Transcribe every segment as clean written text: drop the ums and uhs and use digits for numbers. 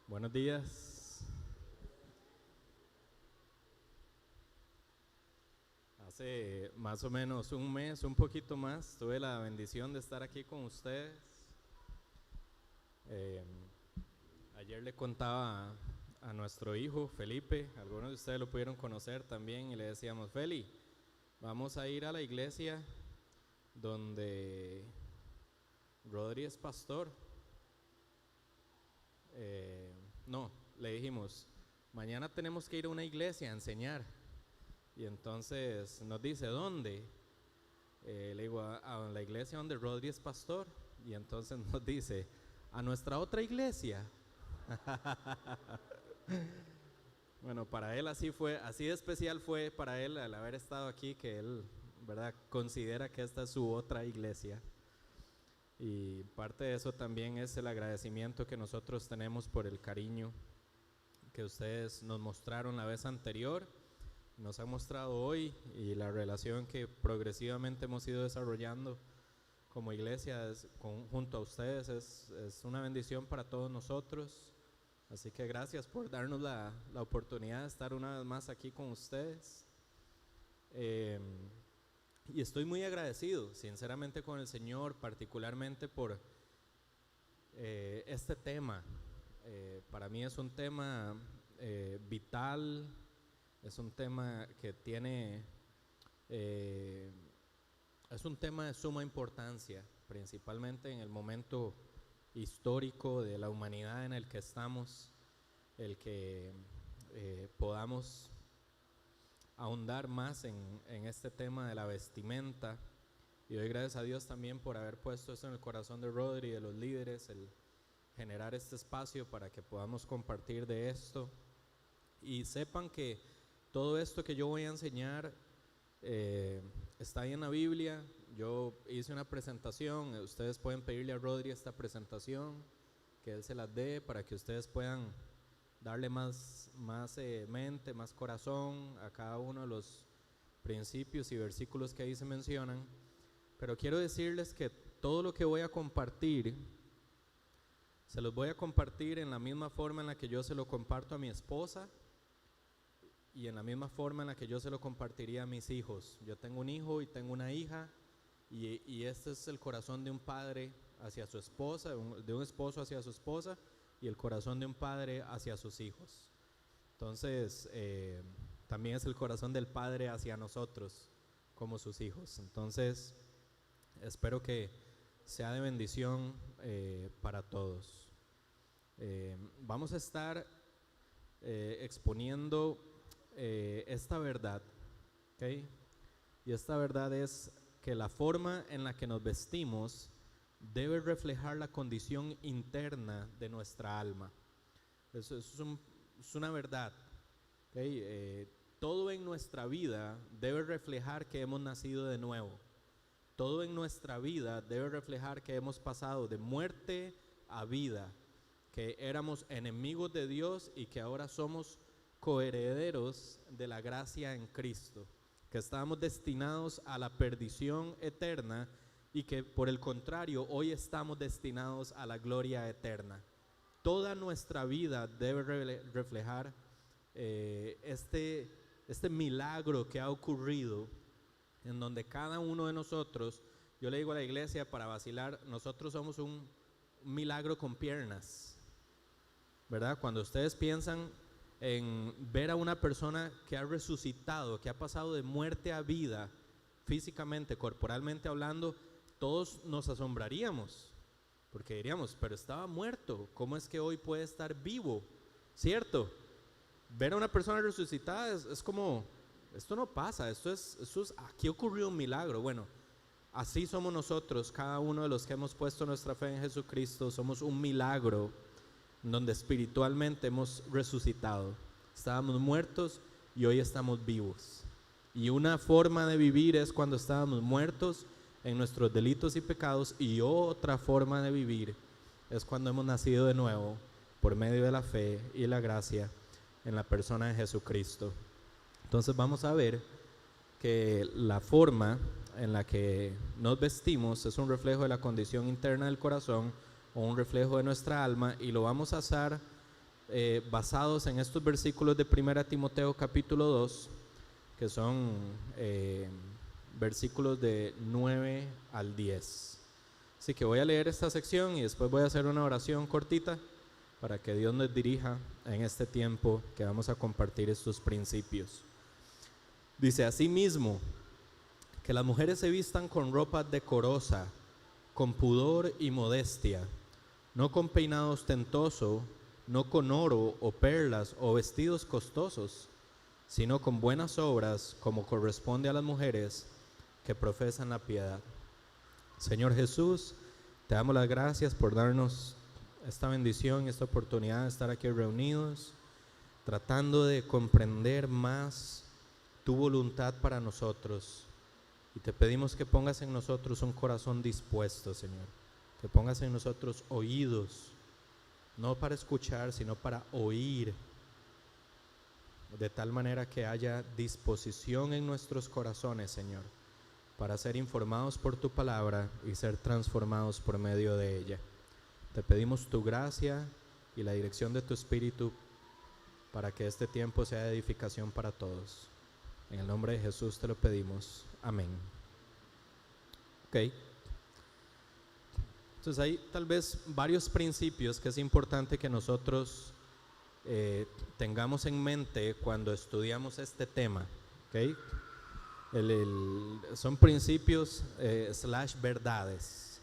Buenos días. Hace más o menos un mes, un poquito más, tuve la bendición de estar aquí con ustedes. Eh, Ayer le contaba a nuestro hijo Felipe, algunos de ustedes lo pudieron conocer también, y le decíamos: Feli, vamos a ir a la iglesia donde Rodri es pastor. No, le dijimos: mañana tenemos que ir a una iglesia a enseñar. Y entonces nos dice: ¿dónde? Le digo: a la iglesia donde Rodri es pastor. Y entonces nos dice: a nuestra otra iglesia. Bueno, para él así fue, así de especial fue para él al haber estado aquí, que él, ¿verdad?, considera que esta es su otra iglesia. Y parte de eso también es el agradecimiento que nosotros tenemos por el cariño que ustedes nos mostraron la vez anterior, nos han mostrado hoy, y la relación que progresivamente hemos ido desarrollando como iglesia junto a ustedes es una bendición para todos nosotros. Así que gracias por darnos la oportunidad de estar una vez más aquí con ustedes. Y estoy muy agradecido, sinceramente, con el Señor, particularmente por este tema. Para mí es un tema vital, es un tema que tiene, es un tema de suma importancia, principalmente en el momento histórico de la humanidad en el que estamos, el que podamos ahondar más en este tema de la vestimenta. Y doy gracias a Dios también por haber puesto esto en el corazón de Rodri y de los líderes, el generar este espacio para que podamos compartir de esto. Y sepan que todo esto que yo voy a enseñar está ahí en la Biblia. Yo hice una presentación, ustedes pueden pedirle a Rodri esta presentación, que él se las dé para que ustedes puedan darle más mente, más corazón a cada uno de los principios y versículos que ahí se mencionan. Pero quiero decirles que todo lo que voy a compartir, se los voy a compartir en la misma forma en la que yo se lo comparto a mi esposa, y en la misma forma en la que yo se lo compartiría a mis hijos. Yo tengo un hijo y tengo una hija, y este es el corazón de un padre hacia su esposa, de un esposo hacia su esposa, y el corazón de un padre hacia sus hijos. Entonces, también es el corazón del Padre hacia nosotros como sus hijos. Entonces, espero que sea de bendición para todos. Vamos a estar exponiendo esta verdad, ¿okay? Y esta verdad es que la forma en la que nos vestimos debe reflejar la condición interna de nuestra alma. Eso es una verdad, ¿okay? Todo en nuestra vida debe reflejar que hemos nacido de nuevo. Todo en nuestra vida debe reflejar que hemos pasado de muerte a vida, que éramos enemigos de Dios y que ahora somos coherederos de la gracia en Cristo, que estábamos destinados a la perdición eterna y que por el contrario hoy estamos destinados a la gloria eterna. Toda nuestra vida debe reflejar este milagro que ha ocurrido, en donde cada uno de nosotros, yo le digo a la iglesia para vacilar, nosotros somos un milagro con piernas, ¿verdad? Cuando ustedes piensan en ver a una persona que ha resucitado, que ha pasado de muerte a vida, físicamente, corporalmente hablando, todos nos asombraríamos, porque diríamos: pero estaba muerto, ¿cómo es que hoy puede estar vivo? ¿Cierto? Ver a una persona resucitada es como, esto no pasa, esto es, aquí ocurrió un milagro. Bueno, así somos nosotros, cada uno de los que hemos puesto nuestra fe en Jesucristo, somos un milagro donde espiritualmente hemos resucitado. Estábamos muertos y hoy estamos vivos. Y una forma de vivir es cuando estábamos muertos en nuestros delitos y pecados, y otra forma de vivir es cuando hemos nacido de nuevo por medio de la fe y la gracia en la persona de Jesucristo. Entonces vamos a ver que la forma en la que nos vestimos es un reflejo de la condición interna del corazón o un reflejo de nuestra alma, y lo vamos a hacer basados en estos versículos de 1 Timoteo capítulo 2, que son versículos de 9 al 10. Así que voy a leer esta sección y después voy a hacer una oración cortita para que Dios nos dirija en este tiempo que vamos a compartir estos principios. Dice: asimismo, que las mujeres se vistan con ropa decorosa, con pudor y modestia, no con peinado ostentoso, no con oro o perlas o vestidos costosos, sino con buenas obras, como corresponde a las mujeres que profesan la piedad. Señor Jesús, te damos las gracias por darnos esta bendición, esta oportunidad de estar aquí reunidos, tratando de comprender más tu voluntad para nosotros. Y te pedimos que pongas en nosotros un corazón dispuesto, Señor, que pongas en nosotros oídos, no para escuchar, sino para oír, de tal manera que haya disposición en nuestros corazones, Señor, para ser informados por tu palabra y ser transformados por medio de ella. Te pedimos tu gracia y la dirección de tu Espíritu para que este tiempo sea de edificación para todos. En el nombre de Jesús te lo pedimos. Amén. Ok. Entonces hay tal vez varios principios que es importante que nosotros tengamos en mente cuando estudiamos este tema. ¿Okay? Son principios / verdades.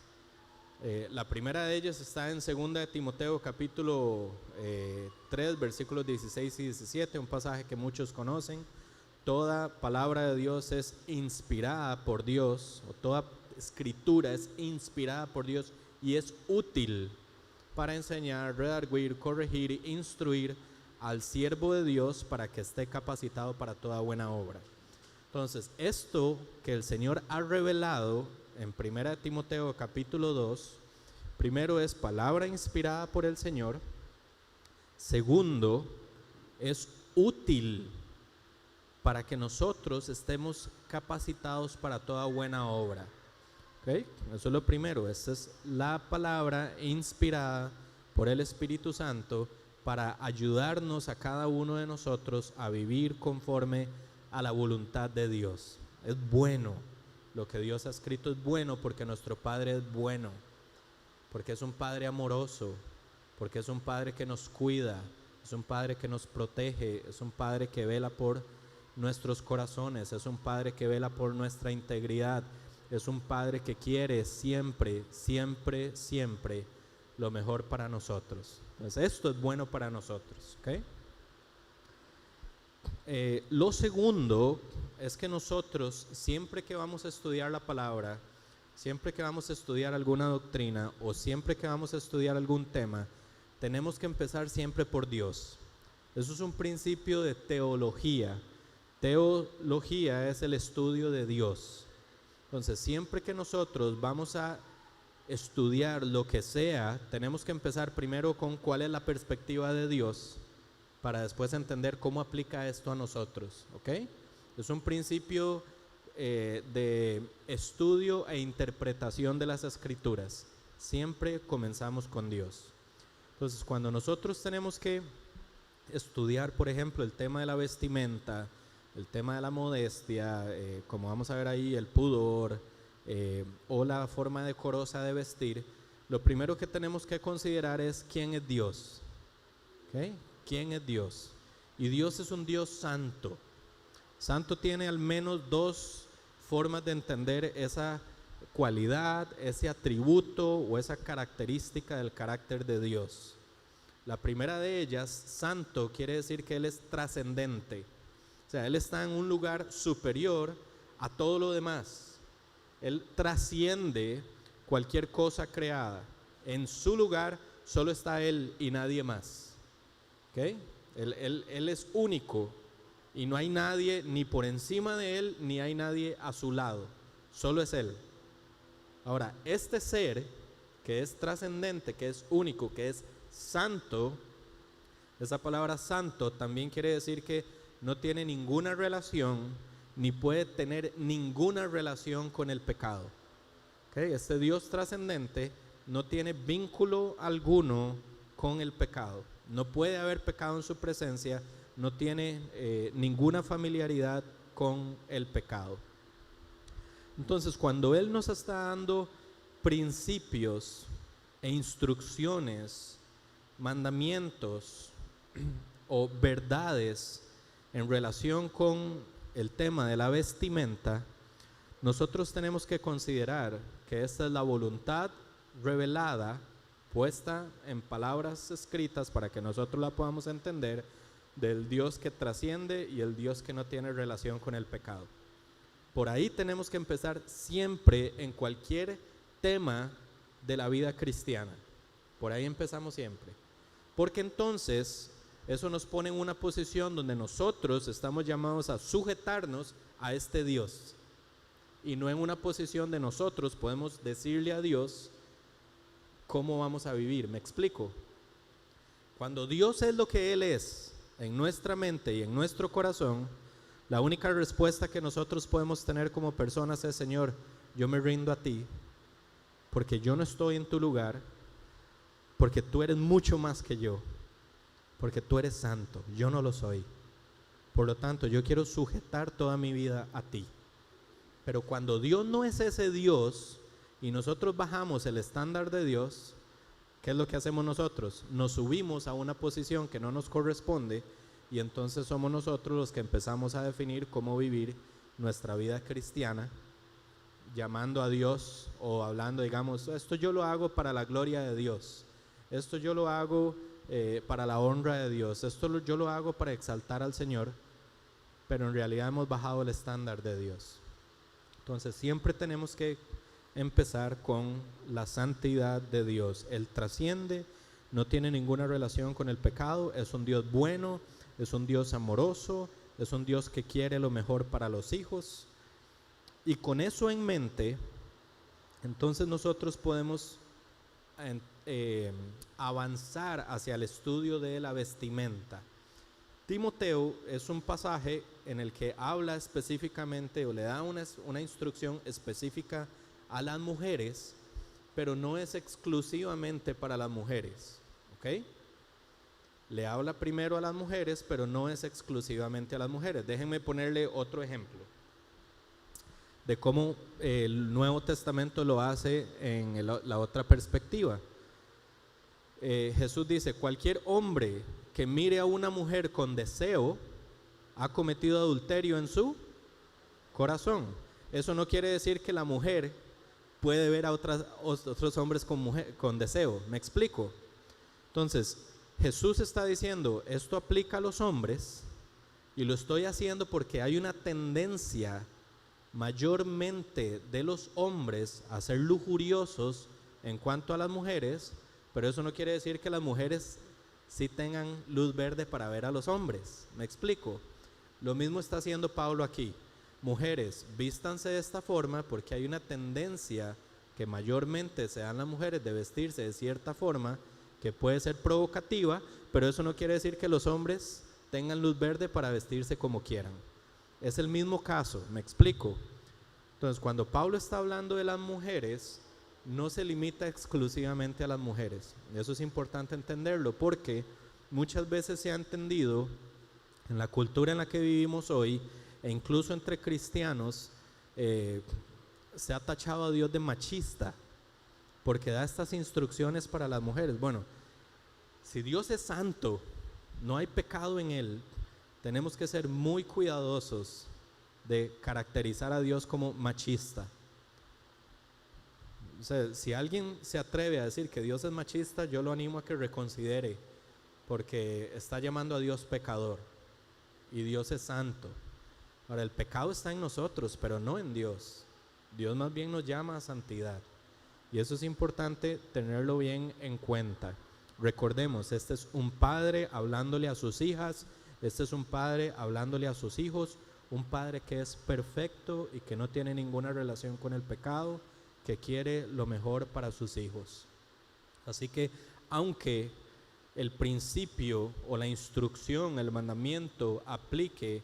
La primera de ellas está en 2 Timoteo capítulo 3 versículos 16 y 17, un pasaje que muchos conocen. Toda palabra de Dios es inspirada por Dios, o toda escritura es inspirada por Dios y es útil para enseñar, redarguir, corregir, instruir al siervo de Dios para que esté capacitado para toda buena obra. Entonces, esto que el Señor ha revelado en 1 Timoteo capítulo 2, primero es palabra inspirada por el Señor. Segundo, es útil para que nosotros estemos capacitados para toda buena obra. ¿Okay? Eso es lo primero. Esta es la palabra inspirada por el Espíritu Santo para ayudarnos a cada uno de nosotros a vivir conforme a la voluntad de Dios. Es bueno. Lo que Dios ha escrito es bueno porque nuestro Padre es bueno, porque es un Padre amoroso, porque es un Padre que nos cuida, es un Padre que nos protege, es un Padre que vela por nuestros corazones, es un Padre que vela por nuestra integridad, es un Padre que quiere siempre, siempre, siempre lo mejor para nosotros. Entonces esto es bueno para nosotros. ¿Okay? Lo segundo es que nosotros, siempre que vamos a estudiar la palabra, siempre que vamos a estudiar alguna doctrina o siempre que vamos a estudiar algún tema, tenemos que empezar siempre por Dios. Eso es un principio de teología. Teología es el estudio de Dios. Entonces, siempre que nosotros vamos a estudiar lo que sea, tenemos que empezar primero con cuál es la perspectiva de Dios, para después entender cómo aplica esto a nosotros. ¿Ok? Es un principio de estudio e interpretación de las Escrituras. Siempre comenzamos con Dios. Entonces, cuando nosotros tenemos que estudiar, por ejemplo, el tema de la vestimenta, el tema de la modestia, como vamos a ver ahí, el pudor o la forma decorosa de vestir, lo primero que tenemos que considerar es quién es Dios. ¿Okay? ¿Quién es Dios? Y Dios es un Dios santo. Santo tiene al menos dos formas de entender esa cualidad, ese atributo o esa característica del carácter de Dios. La primera de ellas, santo, quiere decir que Él es trascendente. O sea, Él está en un lugar superior a todo lo demás. Él trasciende cualquier cosa creada. En su lugar solo está Él y nadie más. ¿Okay? Él es único y no hay nadie ni por encima de Él ni hay nadie a su lado. Solo es Él. Ahora, este ser que es trascendente, que es único, que es santo, esa palabra santo también quiere decir que no tiene ninguna relación ni puede tener ninguna relación con el pecado. ¿Okay? Este Dios trascendente no tiene vínculo alguno con el pecado. No puede haber pecado en su presencia, no tiene ninguna familiaridad con el pecado. Entonces, cuando Él nos está dando principios e instrucciones, mandamientos o verdades en relación con el tema de la vestimenta, nosotros tenemos que considerar que esta es la voluntad revelada, puesta en palabras escritas para que nosotros la podamos entender, del Dios que trasciende y el Dios que no tiene relación con el pecado. Por ahí tenemos que empezar siempre en cualquier tema de la vida cristiana. Por ahí empezamos siempre. Porque entonces eso nos pone en una posición donde nosotros estamos llamados a sujetarnos a este Dios. Y no en una posición de nosotros podemos decirle a Dios cómo vamos a vivir. ¿Me explico? Cuando Dios es lo que Él es en nuestra mente y en nuestro corazón, la única respuesta que nosotros podemos tener como personas es: Señor, yo me rindo a ti, porque yo no estoy en tu lugar, porque tú eres mucho más que yo, porque tú eres santo, yo no lo soy. Por lo tanto, yo quiero sujetar toda mi vida a ti. Pero cuando Dios no es ese Dios y nosotros bajamos el estándar de Dios, ¿qué es lo que hacemos nosotros? Nos subimos a una posición que no nos corresponde y entonces somos nosotros los que empezamos a definir cómo vivir nuestra vida cristiana, llamando a Dios o hablando, digamos, esto yo lo hago para la gloria de Dios, esto yo lo hago para la honra de Dios, yo lo hago para exaltar al Señor, pero en realidad hemos bajado el estándar de Dios. Entonces siempre tenemos que empezar con la santidad de Dios. Él trasciende, no tiene ninguna relación con el pecado, es un Dios bueno, es un Dios amoroso, es un Dios que quiere lo mejor para los hijos. Y con eso en mente, entonces nosotros podemos avanzar hacia el estudio de la vestimenta. Timoteo es un pasaje en el que habla específicamente o le da una instrucción específica a las mujeres, pero no es exclusivamente para las mujeres, ¿ok? Le habla primero a las mujeres, pero no es exclusivamente a las mujeres. Déjenme ponerle otro ejemplo de cómo el Nuevo Testamento lo hace en la otra perspectiva. Jesús dice: cualquier hombre que mire a una mujer con deseo ha cometido adulterio en su corazón. Eso no quiere decir que la mujer puede ver a otros hombres con deseo. ¿Me explico? Entonces, Jesús está diciendo, esto aplica a los hombres y lo estoy haciendo porque hay una tendencia mayormente de los hombres a ser lujuriosos en cuanto a las mujeres, pero eso no quiere decir que las mujeres sí tengan luz verde para ver a los hombres. ¿Me explico? Lo mismo está haciendo Pablo aquí. Mujeres, vístanse de esta forma porque hay una tendencia que mayormente se dan las mujeres de vestirse de cierta forma que puede ser provocativa, pero eso no quiere decir que los hombres tengan luz verde para vestirse como quieran. Es el mismo caso, ¿me explico? Entonces, cuando Pablo está hablando de las mujeres, no se limita exclusivamente a las mujeres. Eso es importante entenderlo porque muchas veces se ha entendido en la cultura en la que vivimos hoy, e incluso entre cristianos, se ha tachado a Dios de machista porque da estas instrucciones para las mujeres. Bueno, si Dios es santo, no hay pecado en Él, tenemos que ser muy cuidadosos de caracterizar a Dios como machista. O sea, si alguien se atreve a decir que Dios es machista, yo lo animo a que reconsidere, porque está llamando a Dios pecador y Dios es santo. Ahora, el pecado está en nosotros, pero no en Dios. Dios más bien nos llama a santidad. Y eso es importante tenerlo bien en cuenta. Recordemos, este es un padre hablándole a sus hijas, este es un padre hablándole a sus hijos, un padre que es perfecto y que no tiene ninguna relación con el pecado, que quiere lo mejor para sus hijos. Así que, aunque el principio o la instrucción, el mandamiento aplique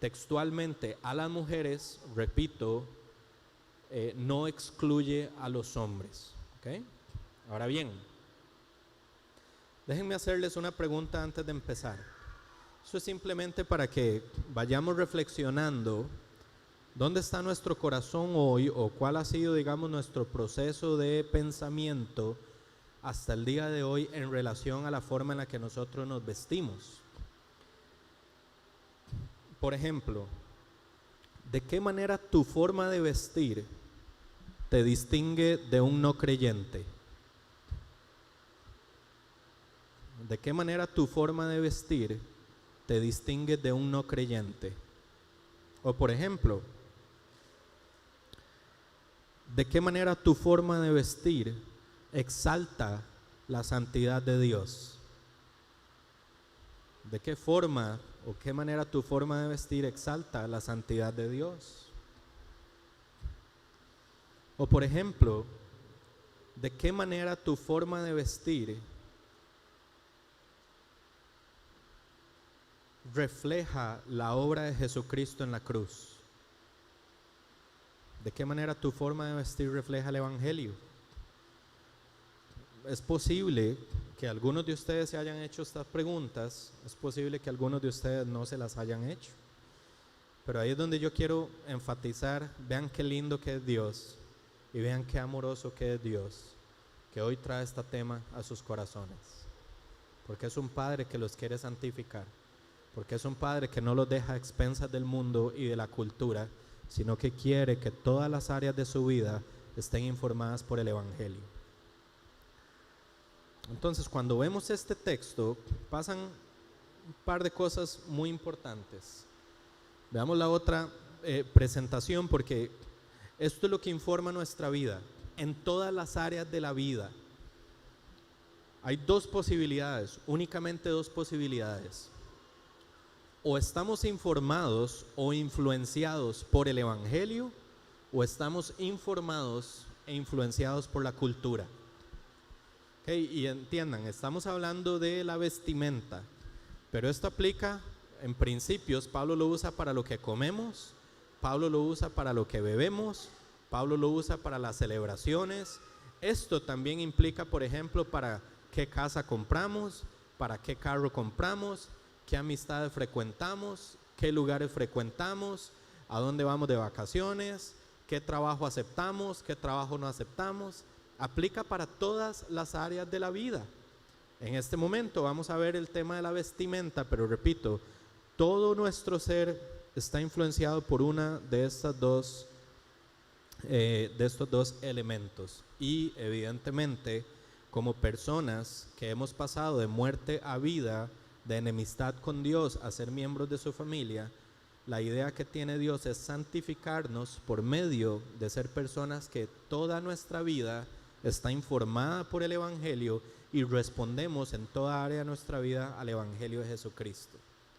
textualmente a las mujeres, repito, no excluye a los hombres, ¿okay? Ahora bien, Déjenme hacerles una pregunta antes de empezar. Eso es simplemente para que vayamos reflexionando dónde está nuestro corazón hoy o cuál ha sido, digamos, nuestro proceso de pensamiento hasta el día de hoy en relación a la forma en la que nosotros nos vestimos. Por ejemplo, ¿de qué manera tu forma de vestir te distingue de un no creyente? ¿De qué manera tu forma de vestir te distingue de un no creyente? O por ejemplo, ¿de qué manera tu forma de vestir exalta la santidad de Dios? ¿De qué forma o qué manera tu forma de vestir exalta la santidad de Dios? O por ejemplo, ¿de qué manera tu forma de vestir refleja la obra de Jesucristo en la cruz? ¿De qué manera tu forma de vestir refleja el Evangelio? Es posible que algunos de ustedes se hayan hecho estas preguntas, es posible que algunos de ustedes no se las hayan hecho, pero ahí es donde yo quiero enfatizar. Vean qué lindo que es Dios y vean qué amoroso que es Dios, que hoy trae este tema a sus corazones, porque es un Padre que los quiere santificar, porque es un Padre que no los deja a expensas del mundo y de la cultura, sino que quiere que todas las áreas de su vida estén informadas por el Evangelio. Entonces, cuando vemos este texto, pasan un par de cosas muy importantes. Veamos la otra presentación, porque esto es lo que informa nuestra vida, en todas las áreas de la vida. Hay dos posibilidades, únicamente dos posibilidades. O estamos informados o influenciados por el Evangelio, o estamos informados e influenciados por la cultura. Y entiendan, estamos hablando de la vestimenta, pero esto aplica en principios. Pablo lo usa para lo que comemos, Pablo lo usa para lo que bebemos, Pablo lo usa para las celebraciones. Esto también implica, por ejemplo, para qué casa compramos, para qué carro compramos, qué amistades frecuentamos, qué lugares frecuentamos, a dónde vamos de vacaciones, qué trabajo aceptamos, qué trabajo no aceptamos. Aplica para todas las áreas de la vida. En este momento vamos a ver el tema de la vestimenta, pero repito, todo nuestro ser está influenciado por una de estos dos elementos. Y evidentemente, como personas que hemos pasado de muerte a vida, de enemistad con Dios a ser miembros de su familia, la idea que tiene Dios es santificarnos por medio de ser personas que toda nuestra vida está informada por el Evangelio y respondemos en toda área de nuestra vida al Evangelio de Jesucristo.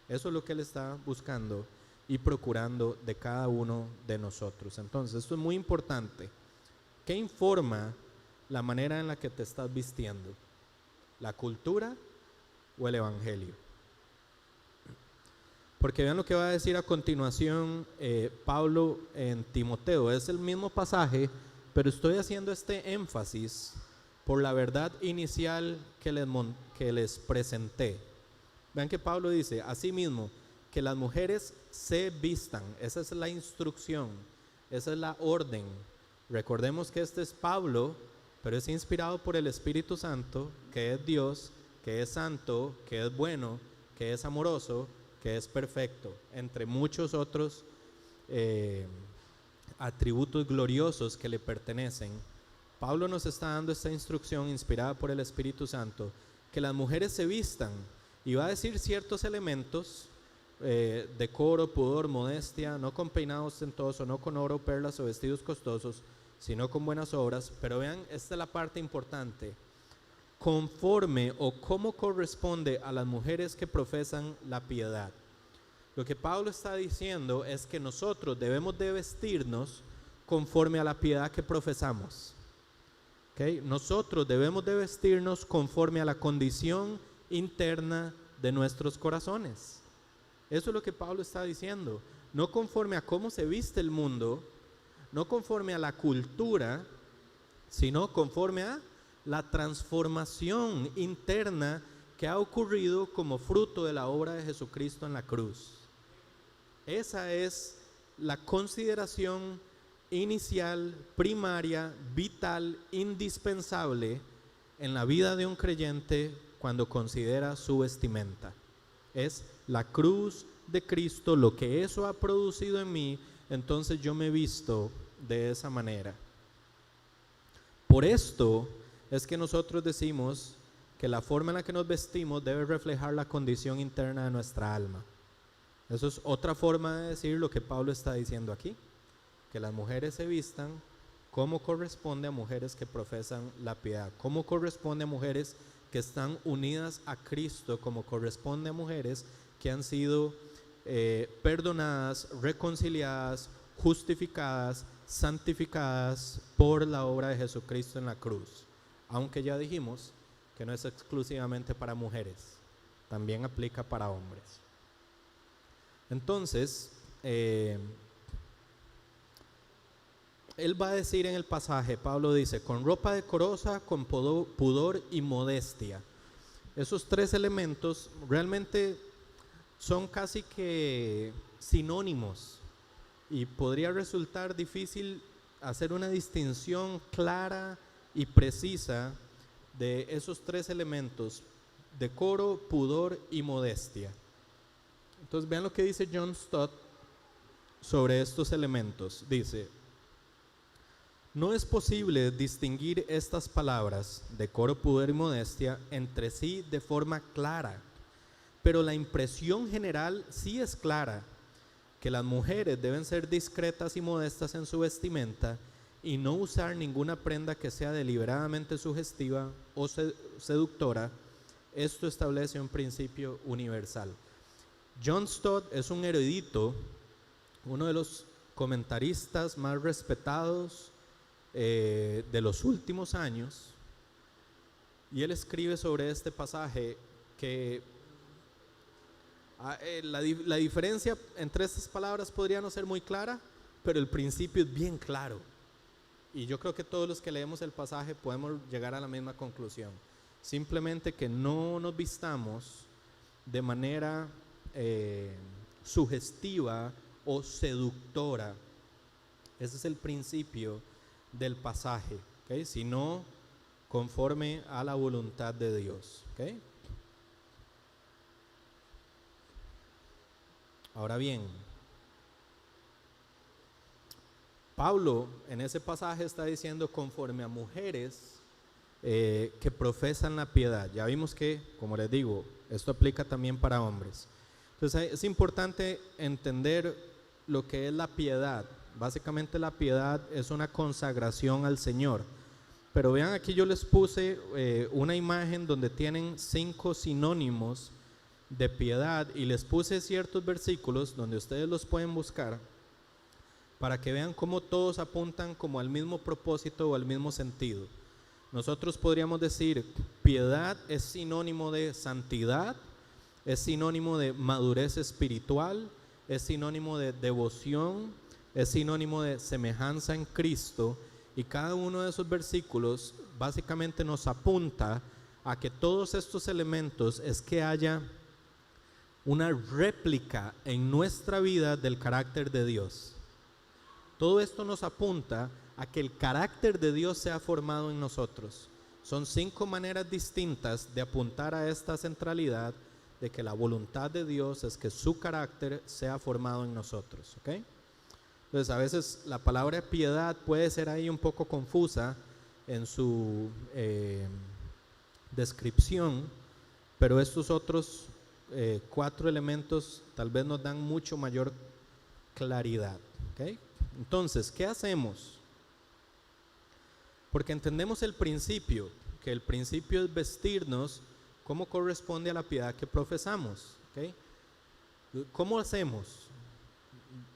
Eso es lo que Él está buscando y procurando de cada uno de nosotros. Entonces, esto es muy importante. ¿Qué informa la manera en la que te estás vistiendo? ¿La cultura o el Evangelio? Porque vean lo que va a decir a continuación Pablo en Timoteo. Es el mismo pasaje, pero estoy haciendo este énfasis por la verdad inicial que les presenté. Vean que Pablo dice, asimismo, que las mujeres se vistan. Esa es la instrucción, esa es la orden. Recordemos que este es Pablo, pero es inspirado por el Espíritu Santo, que es Dios, que es santo, que es bueno, que es amoroso, que es perfecto, entre muchos otros atributos gloriosos que le pertenecen. Pablo nos está dando esta instrucción inspirada por el Espíritu Santo, que las mujeres se vistan, y va a decir ciertos elementos: decoro, pudor, modestia, no con peinado ostentoso, no con oro, perlas o vestidos costosos, sino con buenas obras. Pero vean, esta es la parte importante: conforme o cómo corresponde a las mujeres que profesan la piedad. Lo que Pablo está diciendo es que nosotros debemos de vestirnos conforme a la piedad que profesamos. ¿Okay? Nosotros debemos de vestirnos conforme a la condición interna de nuestros corazones. Eso es lo que Pablo está diciendo. No conforme a cómo se viste el mundo, no conforme a la cultura, sino conforme a la transformación interna que ha ocurrido como fruto de la obra de Jesucristo en la cruz. Esa es la consideración inicial, primaria, vital, indispensable en la vida de un creyente cuando considera su vestimenta. Es la cruz de Cristo, lo que eso ha producido en mí, entonces yo me visto de esa manera. Por esto es que nosotros decimos que la forma en la que nos vestimos debe reflejar la condición interna de nuestra alma. Eso es otra forma de decir lo que Pablo está diciendo aquí, que las mujeres se vistan como corresponde a mujeres que profesan la piedad, como corresponde a mujeres que están unidas a Cristo, como corresponde a mujeres que han sido perdonadas, reconciliadas, justificadas, santificadas por la obra de Jesucristo en la cruz. Aunque ya dijimos que no es exclusivamente para mujeres, también aplica para hombres. Entonces, él va a decir en el pasaje, Pablo dice, con ropa decorosa, con pudor y modestia. Esos tres elementos realmente son casi que sinónimos y podría resultar difícil hacer una distinción clara y precisa de esos tres elementos: decoro, pudor y modestia. Entonces vean lo que dice John Stott sobre estos elementos. Dice: no es posible distinguir estas palabras, decoro, pudor y modestia, entre sí de forma clara, pero la impresión general sí es clara, que las mujeres deben ser discretas y modestas en su vestimenta y no usar ninguna prenda que sea deliberadamente sugestiva o seductora. Esto establece un principio universal. John Stott es un erudito, uno de los comentaristas más respetados de los últimos años, y él escribe sobre este pasaje que la diferencia entre estas palabras podría no ser muy clara, pero el principio es bien claro, y yo creo que todos los que leemos el pasaje podemos llegar a la misma conclusión: simplemente que no nos vistamos de manera sugestiva o seductora. Ese es el principio del pasaje, ¿okay? Sino conforme a la voluntad de Dios, ¿okay? Ahora bien, Pablo en ese pasaje está diciendo conforme a mujeres que profesan la piedad. Ya vimos que, como les digo, esto aplica también para hombres. Entonces es importante entender lo que es la piedad. Básicamente la piedad es una consagración al Señor. Pero vean, aquí yo les puse una imagen donde tienen 5 sinónimos de piedad, y les puse ciertos versículos donde ustedes los pueden buscar para que vean cómo todos apuntan como al mismo propósito o al mismo sentido. Nosotros podríamos decir, piedad es sinónimo de santidad, es sinónimo de madurez espiritual, es sinónimo de devoción, es sinónimo de semejanza en Cristo, y cada uno de esos versículos básicamente nos apunta a que todos estos elementos es que haya una réplica en nuestra vida del carácter de Dios. Todo esto nos apunta a que el carácter de Dios sea formado en nosotros. Son 5 maneras distintas de apuntar a esta centralidad de que la voluntad de Dios es que su carácter sea formado en nosotros, ¿ok? Entonces a veces la palabra piedad puede ser ahí un poco confusa en su descripción, pero estos otros 4 elementos tal vez nos dan mucho mayor claridad, ¿ok? Entonces, ¿qué hacemos? Porque entendemos el principio, que el principio es vestirnos como corresponde a la piedad que profesamos, ¿ok? ¿Cómo hacemos?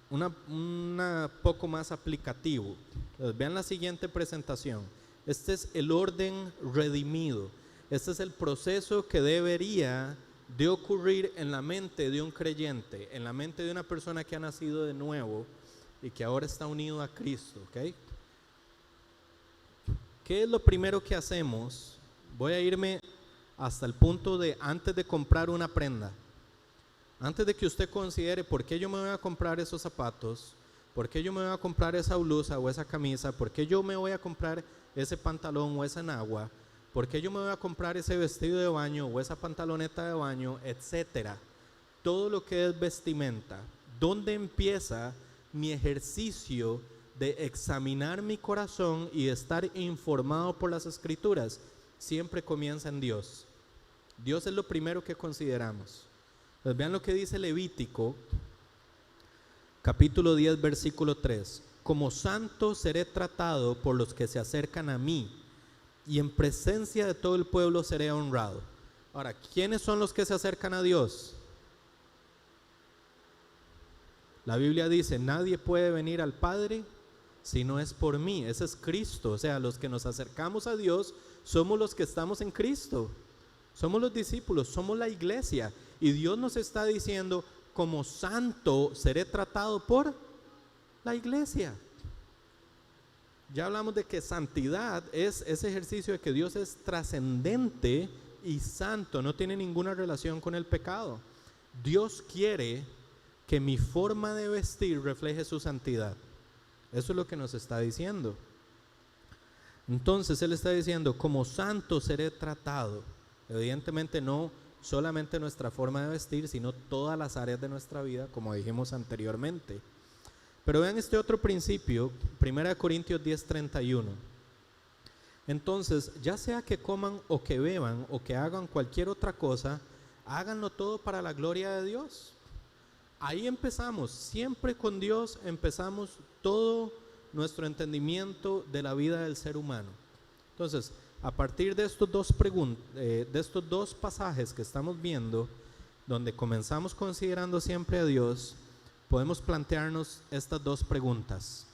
Una poco más aplicativo. Entonces, vean la siguiente presentación. Este es el orden redimido. Este es el proceso que debería de ocurrir en la mente de un creyente, en la mente de una persona que ha nacido de nuevo y que ahora está unido a Cristo, ¿ok? ¿Qué es lo primero que hacemos? Voy a irme hasta el punto de antes de comprar una prenda, antes de que usted considere por qué yo me voy a comprar esos zapatos, por qué yo me voy a comprar esa blusa o esa camisa, por qué yo me voy a comprar ese pantalón o esa enagua, por qué yo me voy a comprar ese vestido de baño o esa pantaloneta de baño, etcétera. Todo lo que es vestimenta, ¿dónde empieza mi ejercicio de examinar mi corazón y de estar informado por las Escrituras? Siempre comienza en Dios. Dios es lo primero que consideramos. Pues vean lo que dice Levítico, capítulo 10, versículo 3. Como santo seré tratado por los que se acercan a mí, y en presencia de todo el pueblo seré honrado. Ahora, ¿quiénes son los que se acercan a Dios? La Biblia dice, nadie puede venir al Padre si no es por mí. Ese es Cristo. O sea, los que nos acercamos a Dios somos los que estamos en Cristo. Somos los discípulos, somos la iglesia. Y Dios nos está diciendo, como santo seré tratado por la iglesia. Ya hablamos de que santidad es ese ejercicio de que Dios es trascendente y santo, no tiene ninguna relación con el pecado. Dios quiere que mi forma de vestir refleje su santidad. Eso es lo que nos está diciendo. Entonces Él está diciendo, como santo seré tratado. Evidentemente no solamente nuestra forma de vestir, sino todas las áreas de nuestra vida, como dijimos anteriormente. Pero vean este otro principio, 1 Corintios 10:31. Entonces, ya sea que coman o que beban o que hagan cualquier otra cosa, háganlo todo para la gloria de Dios. Ahí empezamos, siempre con Dios empezamos todo nuestro entendimiento de la vida del ser humano. Entonces, a partir de estos dos pasajes que estamos viendo, donde comenzamos considerando siempre a Dios, podemos plantearnos estas dos preguntas.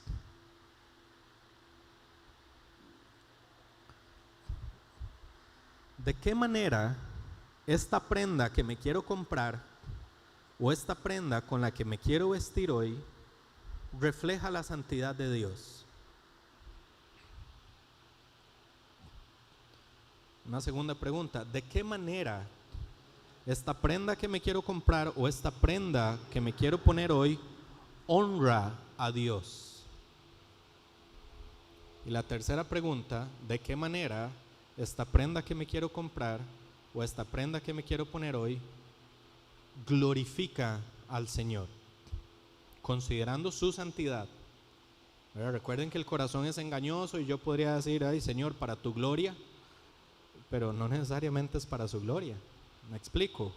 ¿De qué manera esta prenda que me quiero comprar o esta prenda con la que me quiero vestir hoy refleja la santidad de Dios? Una segunda pregunta, ¿de qué manera esta prenda que me quiero comprar o esta prenda que me quiero poner hoy honra a Dios? Y la tercera pregunta, ¿de qué manera esta prenda que me quiero comprar o esta prenda que me quiero poner hoy glorifica al Señor, considerando su santidad? Recuerden que el corazón es engañoso y yo podría decir, ay Señor, para tu gloria, pero no necesariamente es para su gloria. ¿Me explico?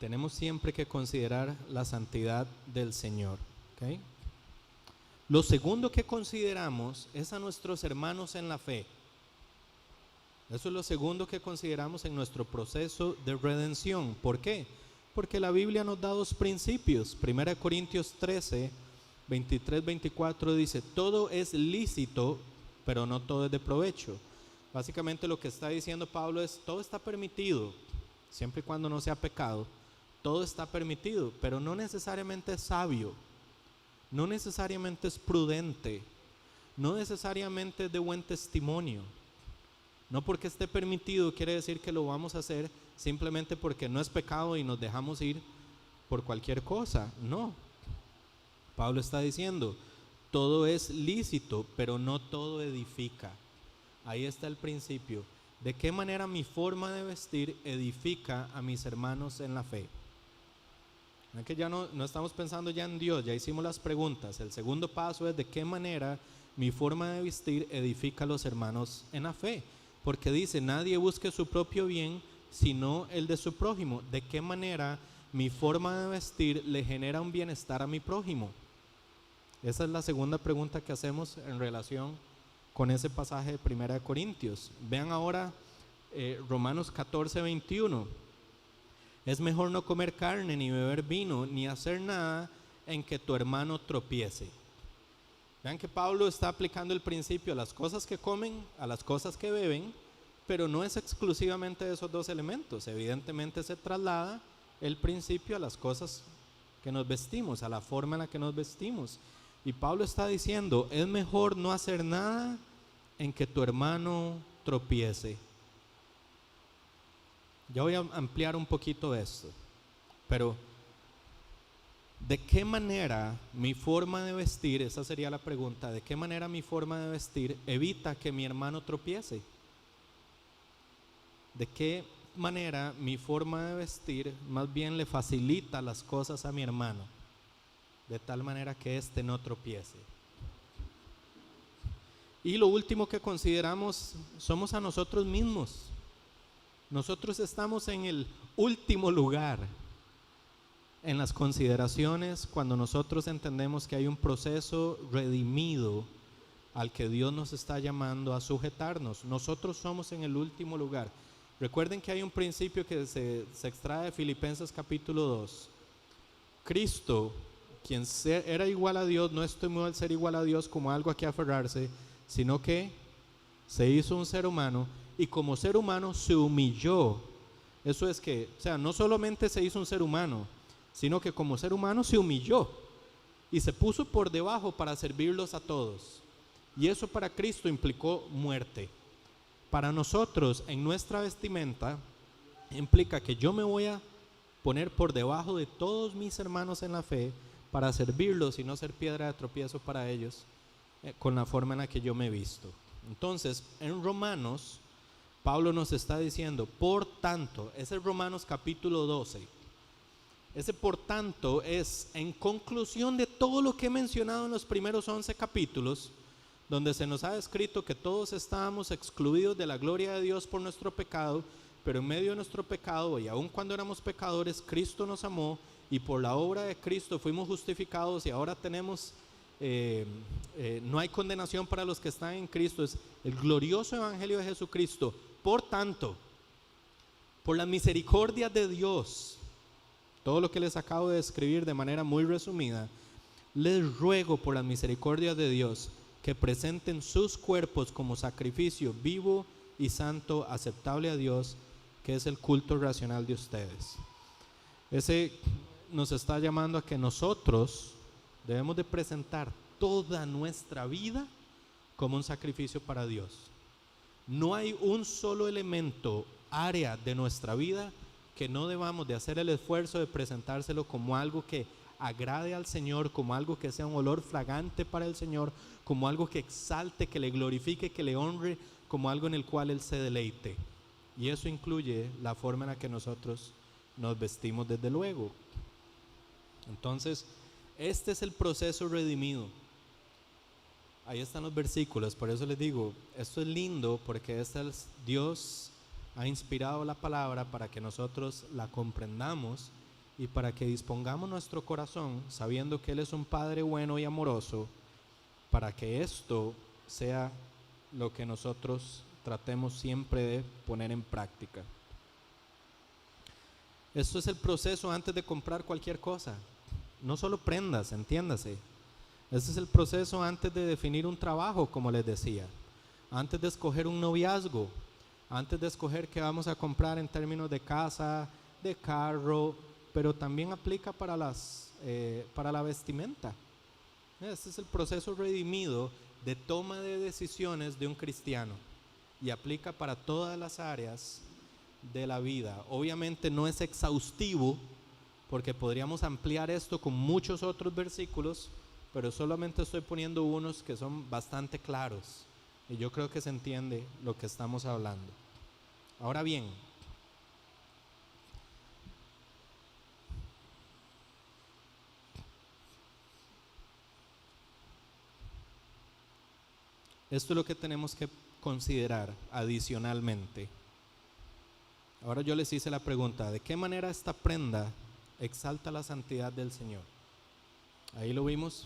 Tenemos siempre que considerar la santidad del Señor, ¿okay? Lo segundo que consideramos es a nuestros hermanos en la fe. Eso es lo segundo que consideramos en nuestro proceso de redención. ¿Por qué? Porque la Biblia nos da dos principios. 1 Corintios 13, 23, 24 dice, todo es lícito, pero no todo es de provecho. Básicamente lo que está diciendo Pablo es, todo está permitido, siempre y cuando no sea pecado. Todo está permitido, pero no necesariamente es sabio, no necesariamente es prudente, no necesariamente es de buen testimonio. No porque esté permitido quiere decir que lo vamos a hacer simplemente porque no es pecado y nos dejamos ir por cualquier cosa. No. Pablo está diciendo, todo es lícito, pero no todo edifica. Ahí está el principio. ¿De qué manera mi forma de vestir edifica a mis hermanos en la fe? ¿Ven que ya no estamos pensando ya en Dios? Ya hicimos las preguntas. El segundo paso es de qué manera mi forma de vestir edifica a los hermanos en la fe. Porque dice, nadie busque su propio bien, sino el de su prójimo. ¿De qué manera mi forma de vestir le genera un bienestar a mi prójimo? Esa es la segunda pregunta que hacemos en relación con ese pasaje de 1 Corintios. Vean ahora Romanos 14, 21. Es mejor no comer carne, ni beber vino, ni hacer nada en que tu hermano tropiece. Vean que Pablo está aplicando el principio a las cosas que comen, a las cosas que beben, pero no es exclusivamente de esos dos elementos. Evidentemente se traslada el principio a las cosas que nos vestimos, a la forma en la que nos vestimos. Y Pablo está diciendo, es mejor no hacer nada en que tu hermano tropiece. Ya voy a ampliar un poquito esto, pero ¿de qué manera mi forma de vestir, esa sería la pregunta, de qué manera mi forma de vestir evita que mi hermano tropiece? ¿De qué manera mi forma de vestir más bien le facilita las cosas a mi hermano, de tal manera que éste no tropiece? Y lo último que consideramos somos a nosotros mismos. Nosotros estamos en el último lugar en las consideraciones cuando nosotros entendemos que hay un proceso redimido al que Dios nos está llamando a sujetarnos. Nosotros somos en el último lugar. Recuerden que hay un principio que se extrae de Filipenses capítulo 2. Cristo, quien era igual a Dios, no estimó el ser igual a Dios como algo a que aferrarse, sino que se hizo un ser humano y como ser humano se humilló. Eso es que, o sea, no solamente se hizo un ser humano, sino que como ser humano se humilló y se puso por debajo para servirlos a todos. Y eso para Cristo implicó muerte. Para nosotros, en nuestra vestimenta, implica que yo me voy a poner por debajo de todos mis hermanos en la fe para servirlos y no ser piedra de tropiezo para ellos con la forma en la que yo me he visto. Entonces, en Romanos, Pablo nos está diciendo, por tanto, ese es Romanos capítulo 12. Ese por tanto es en conclusión de todo lo que he mencionado en los primeros 11 capítulos, donde se nos ha descrito que todos estábamos excluidos de la gloria de Dios por nuestro pecado, pero en medio de nuestro pecado y aun cuando éramos pecadores, Cristo nos amó y por la obra de Cristo fuimos justificados y ahora tenemos, no hay condenación para los que están en Cristo. Es el glorioso evangelio de Jesucristo. Por tanto, por la misericordia de Dios, todo lo que les acabo de describir de manera muy resumida, les ruego por la misericordia de Dios que presenten sus cuerpos como sacrificio vivo y santo, aceptable a Dios, que es el culto racional de ustedes. Ese nos está llamando a que nosotros debemos de presentar toda nuestra vida como un sacrificio para Dios. No hay un solo elemento, área de nuestra vida que no debamos de hacer el esfuerzo de presentárselo como algo que agrade al Señor, como algo que sea un olor fragante para el Señor, como algo que exalte, que le glorifique, que le honre, como algo en el cual Él se deleite. Y eso incluye la forma en la que nosotros nos vestimos, desde luego. Entonces, este es el proceso redimido. Ahí están los versículos, por eso les digo, esto es lindo porque Dios ha inspirado la palabra para que nosotros la comprendamos y para que dispongamos nuestro corazón sabiendo que Él es un Padre bueno y amoroso, para que esto sea lo que nosotros tratemos siempre de poner en práctica. Esto es el proceso antes de comprar cualquier cosa, no solo prendas, entiéndase. Este es el proceso antes de definir un trabajo, como les decía, antes de escoger un noviazgo, antes de escoger qué vamos a comprar en términos de casa, de carro, pero también aplica para la vestimenta. Este es el proceso redimido de toma de decisiones de un cristiano y aplica para todas las áreas de la vida. Obviamente no es exhaustivo porque podríamos ampliar esto con muchos otros versículos, pero solamente estoy poniendo unos que son bastante claros y yo creo que se entiende lo que estamos hablando. Ahora bien, esto es lo que tenemos que considerar adicionalmente. Ahora yo les hice la pregunta, ¿de qué manera esta prenda exalta la santidad del Señor? Ahí lo vimos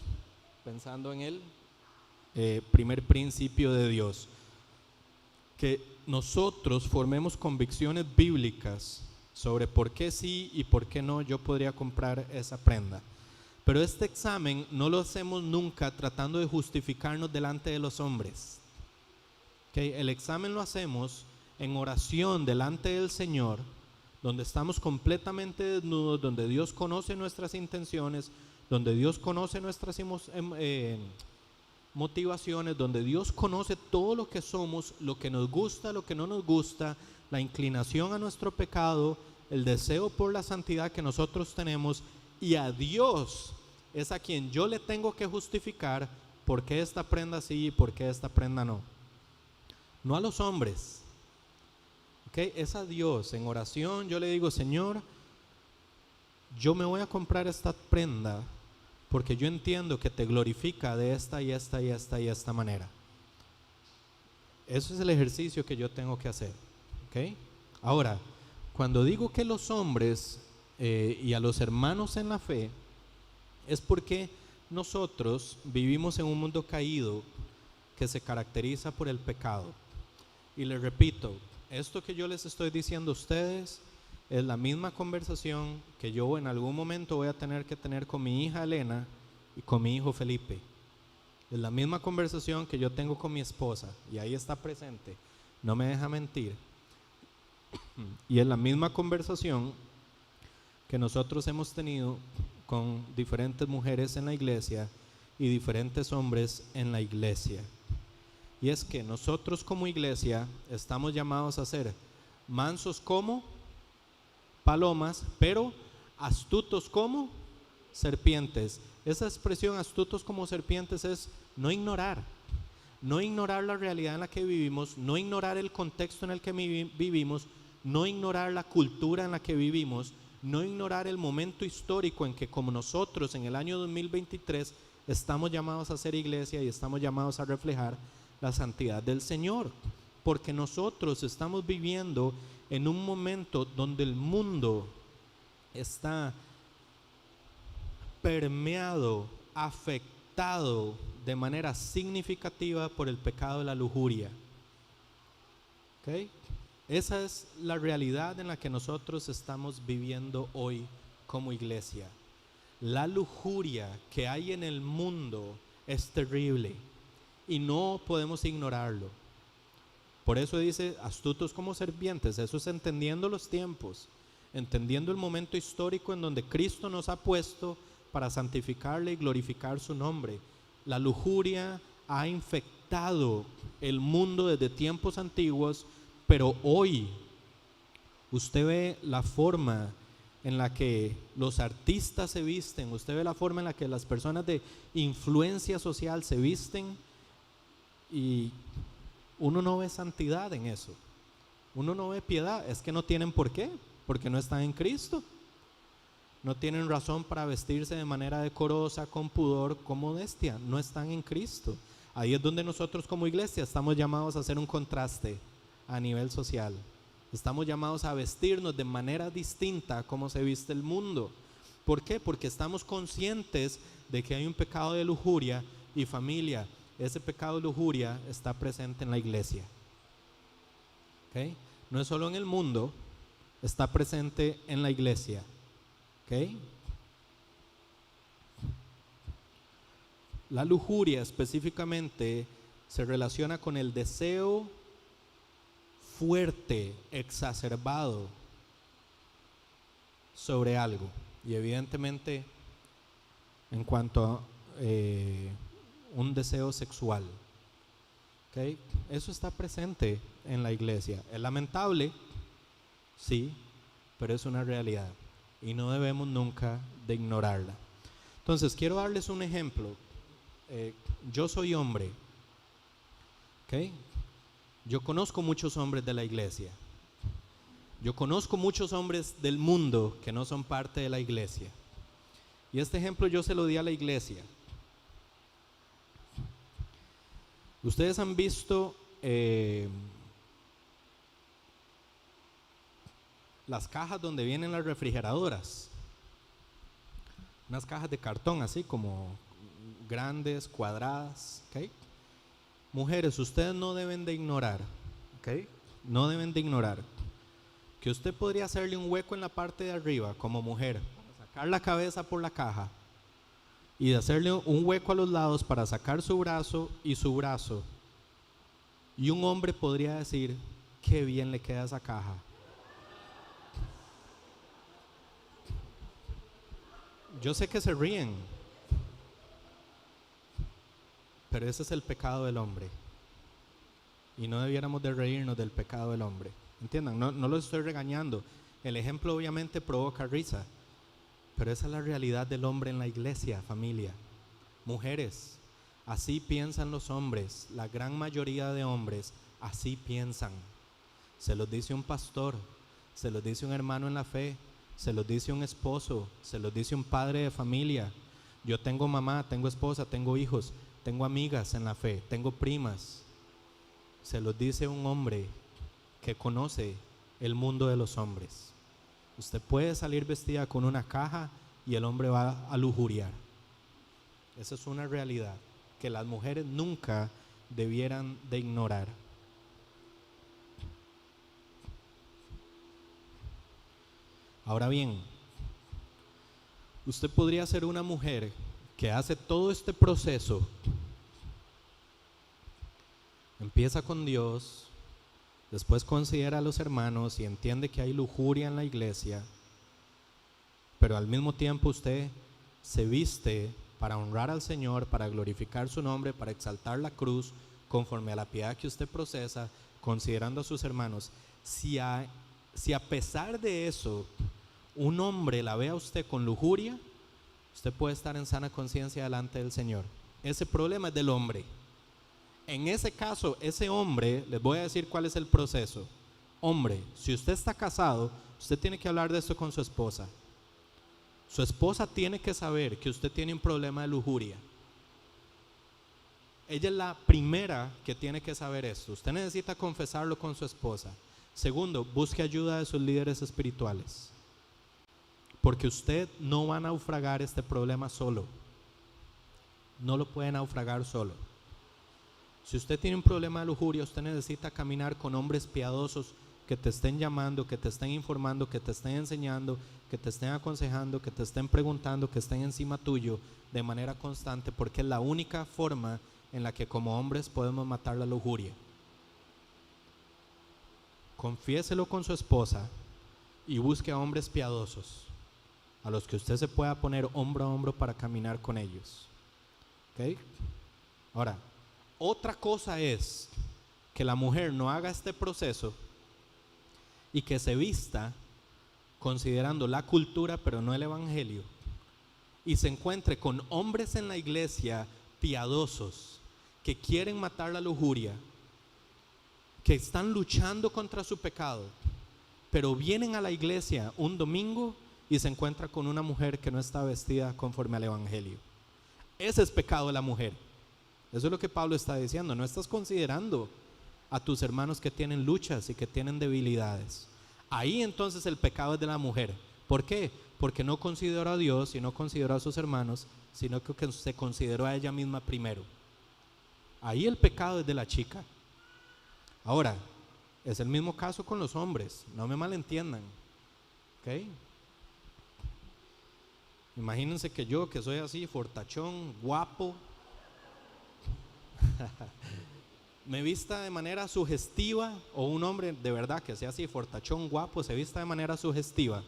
pensando en el primer principio de Dios, que nosotros formemos convicciones bíblicas sobre por qué sí y por qué no yo podría comprar esa prenda. Pero este examen no lo hacemos nunca tratando de justificarnos delante de los hombres. El examen lo hacemos en oración delante del Señor, donde estamos completamente desnudos, donde Dios conoce nuestras intenciones, donde Dios conoce nuestras motivaciones, donde Dios conoce todo lo que somos, lo que nos gusta, lo que no nos gusta, la inclinación a nuestro pecado, el deseo por la santidad que nosotros tenemos, y a Dios es a quien yo le tengo que justificar por qué esta prenda sí y por qué esta prenda no. No a los hombres, ¿ok? Es a Dios. En oración yo le digo: Señor, yo me voy a comprar esta prenda porque yo entiendo que te glorifica de esta y esta y esta y esta manera. Eso es el ejercicio que yo tengo que hacer, ¿ok? Ahora, cuando digo que los hombres y a los hermanos en la fe, es porque nosotros vivimos en un mundo caído que se caracteriza por el pecado. Y les repito, esto que yo les estoy diciendo a ustedes es la misma conversación que yo en algún momento voy a tener que tener con mi hija Elena y con mi hijo Felipe. Es la misma conversación que yo tengo con mi esposa, y ahí está presente, no me deja mentir. Y es la misma conversación que nosotros hemos tenido con diferentes mujeres en la iglesia y diferentes hombres en la iglesia. Y es que nosotros como iglesia estamos llamados a ser mansos como palomas, pero astutos como serpientes. Esa expresión, astutos como serpientes, es no ignorar la realidad en la que vivimos, no ignorar el contexto en el que vivimos, no ignorar la cultura en la que vivimos, no ignorar el momento histórico en que, como nosotros en el año 2023 estamos llamados a ser iglesia y estamos llamados a reflejar la santidad del Señor, porque nosotros estamos viviendo en un momento donde el mundo está permeado, afectado de manera significativa por el pecado de la lujuria. ¿Okay? Esa es la realidad en la que nosotros estamos viviendo hoy como iglesia. La lujuria que hay en el mundo es terrible y no podemos ignorarlo. Por eso dice astutos como serpientes. Eso es entendiendo los tiempos, entendiendo el momento histórico en donde Cristo nos ha puesto para santificarle y glorificar su nombre. La lujuria ha infectado el mundo desde tiempos antiguos, pero hoy usted ve la forma en la que los artistas se visten, usted ve la forma en la que las personas de influencia social se visten, y uno no ve santidad en eso, uno no ve piedad. Es que no tienen por qué, porque no están en Cristo. No tienen razón para vestirse de manera decorosa, con pudor, con modestia. No están en Cristo. Ahí es donde nosotros como iglesia estamos llamados a hacer un contraste a nivel social. Estamos llamados a vestirnos de manera distinta a cómo se viste el mundo. ¿Por qué? Porque estamos conscientes de que hay un pecado de lujuria, y familia, ese pecado de lujuria está presente en la iglesia. ¿Okay? No es solo en el mundo, está presente en la iglesia. ¿Okay? La lujuria específicamente se relaciona con el deseo fuerte, exacerbado sobre algo, y evidentemente en cuanto a un deseo sexual. ¿Okay? Eso está presente en la iglesia. Es lamentable, sí, pero es una realidad y no debemos nunca de ignorarla. Entonces quiero darles un ejemplo. Yo soy hombre, ¿okay? Yo conozco muchos hombres de la iglesia. Yo conozco muchos hombres del mundo que no son parte de la iglesia. Y este ejemplo yo se lo di a la iglesia. Ustedes han visto las cajas donde vienen las refrigeradoras. Unas cajas de cartón así como grandes, cuadradas, ¿okay? Mujeres, ustedes no deben de ignorar, ¿okay? No deben de ignorar que usted podría hacerle un hueco en la parte de arriba como mujer, para sacar la cabeza por la caja, y de hacerle un hueco a los lados para sacar su brazo y su brazo. Y un hombre podría decir: qué bien le queda esa caja. Yo sé que se ríen, pero ese es el pecado del hombre. Y no debiéramos de reírnos del pecado del hombre. Entiendan, no los estoy regañando. El ejemplo obviamente provoca risa, pero esa es la realidad del hombre en la iglesia, familia. Mujeres, así piensan los hombres. La gran mayoría de hombres así piensan. Se los dice un pastor, se los dice un hermano en la fe, se los dice un esposo, se los dice un padre de familia. Yo tengo mamá, tengo esposa, tengo hijos, tengo amigas en la fe, tengo primas. Se los dice un hombre que conoce el mundo de los hombres. Usted puede salir vestida con una caja y el hombre va a lujuriar. Esa es una realidad que las mujeres nunca debieran de ignorar. Ahora bien, usted podría ser una mujer que hace todo este proceso. Empieza con Dios, después considera a los hermanos y entiende que hay lujuria en la iglesia, pero al mismo tiempo usted se viste para honrar al Señor, para glorificar su nombre, para exaltar la cruz, conforme a la piedad que usted procesa, considerando a sus hermanos. Si a pesar de eso un hombre la ve a usted con lujuria, usted puede estar en sana conciencia delante del Señor. Ese problema es del hombre. En ese caso, ese hombre, les voy a decir cuál es el proceso. Hombre, si usted está casado, usted tiene que hablar de esto con su esposa. Su esposa tiene que saber que usted tiene un problema de lujuria. Ella es la primera que tiene que saber esto. Usted necesita confesarlo con su esposa. Segundo, busque ayuda de sus líderes espirituales, porque usted no va a naufragar este problema solo. No lo puede naufragar solo. Si usted tiene un problema de lujuria, usted necesita caminar con hombres piadosos que te estén llamando, que te estén informando, que te estén enseñando, que te estén aconsejando, que te estén preguntando, que estén encima tuyo de manera constante, porque es la única forma en la que como hombres podemos matar la lujuria. Confiéselo con su esposa y busque a hombres piadosos a los que usted se pueda poner hombro a hombro para caminar con ellos. ¿Ok? Ahora, otra cosa es que la mujer no haga este proceso y que se vista considerando la cultura pero no el evangelio, y se encuentre con hombres en la iglesia piadosos que quieren matar la lujuria, que están luchando contra su pecado, pero vienen a la iglesia un domingo y se encuentra con una mujer que no está vestida conforme al evangelio. Ese es pecado de la mujer. Eso es lo que Pablo está diciendo. No estás considerando a tus hermanos que tienen luchas y que tienen debilidades. Ahí entonces el pecado es de la mujer. ¿Por qué? Porque no consideró a Dios y no consideró a sus hermanos, sino que se consideró a ella misma primero. Ahí el pecado es de la chica. Ahora, es el mismo caso con los hombres. No me malentiendan. ¿Ok? Imagínense que yo, que soy así, fortachón, guapo, me vista de manera sugestiva, o un hombre de verdad que sea así, fortachón, guapo, se vista de manera sugestiva.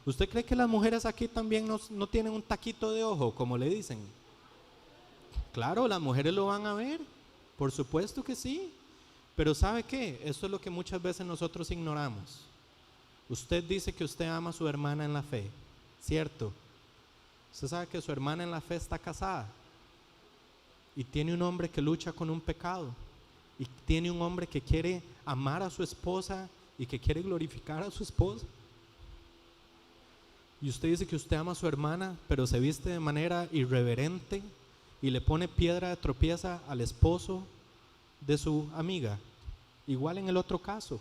¿Usted cree que las mujeres aquí también no tienen un taquito de ojo, como le dicen? Claro, las mujeres lo van a ver, por supuesto que sí. Pero ¿sabe qué? Eso es lo que muchas veces nosotros ignoramos. Usted dice que usted ama a su hermana en la fe, ¿cierto? Usted sabe que su hermana en la fe está casada y tiene un hombre que lucha con un pecado, y tiene un hombre que quiere amar a su esposa y que quiere glorificar a su esposa. Y usted dice que usted ama a su hermana, pero se viste de manera irreverente y le pone piedra de tropiezo al esposo de su amiga. Igual en el otro caso,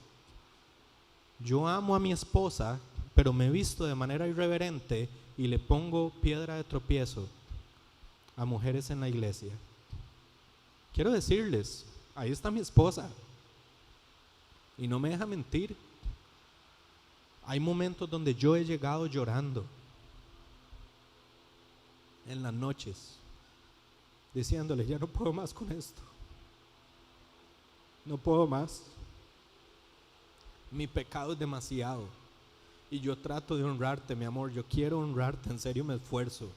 yo amo a mi esposa, pero me visto de manera irreverente y le pongo piedra de tropiezo a mujeres en la iglesia. Quiero decirles, ahí está mi esposa y no me deja mentir. Hay momentos donde yo he llegado llorando en las noches, diciéndole, ya no puedo más con esto, no puedo más, mi pecado es demasiado y yo trato de honrarte, mi amor, yo quiero honrarte, en serio me esfuerzo,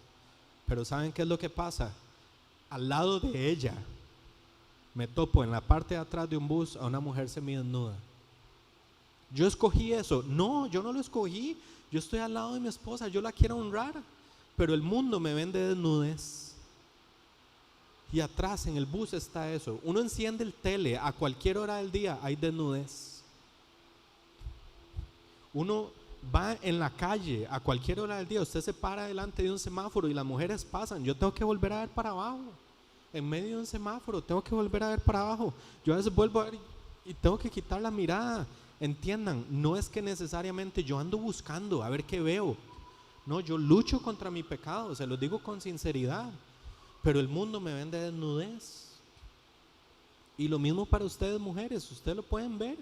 pero ¿saben qué es lo que pasa? Al lado de ella me topo en la parte de atrás de un bus a una mujer semidesnuda. Yo escogí eso. No, yo no lo escogí. Yo estoy al lado de mi esposa, yo la quiero honrar, pero el mundo me vende desnudez. Y atrás en el bus está eso. Uno enciende el tele a cualquier hora del día, hay desnudez. Uno va en la calle a cualquier hora del día, usted se para delante de un semáforo y las mujeres pasan. Yo tengo que volver a ver para abajo. En medio de un semáforo tengo que volver a ver para abajo. Yo a veces vuelvo a ver y tengo que quitar la mirada. Entiendan, no es que necesariamente yo ando buscando a ver qué veo. No, yo lucho contra mi pecado, se los digo con sinceridad. Pero el mundo me vende desnudez. Y lo mismo para ustedes, mujeres, ustedes lo pueden ver.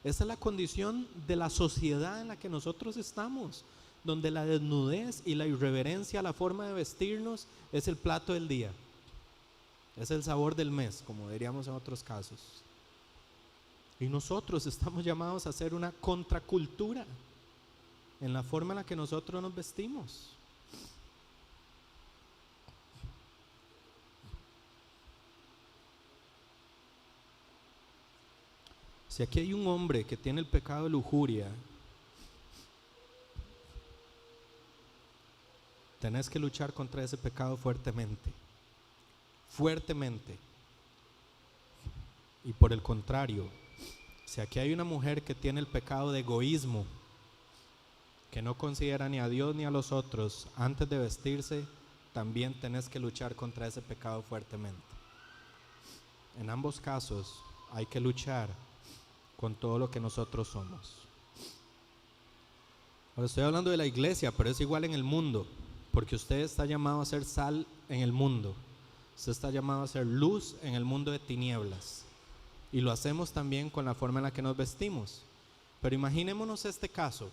Esa es la condición de la sociedad en la que nosotros estamos, donde la desnudez y la irreverencia a la forma de vestirnos es el plato del día. Es el sabor del mes, como diríamos en otros casos. Y nosotros estamos llamados a ser una contracultura en la forma en la que nosotros nos vestimos. Si aquí hay un hombre que tiene el pecado de lujuria, tenés que luchar contra ese pecado fuertemente. Fuertemente. Y por el contrario, si aquí hay una mujer que tiene el pecado de egoísmo, que no considera ni a Dios ni a los otros antes de vestirse, también tenés que luchar contra ese pecado fuertemente. En ambos casos hay que luchar con todo lo que nosotros somos. Ahora estoy hablando de la iglesia, pero es igual en el mundo, porque usted está llamado a ser sal en el mundo. Usted está llamado a ser luz en el mundo de tinieblas. Y lo hacemos también con la forma en la que nos vestimos. Pero imaginémonos este caso,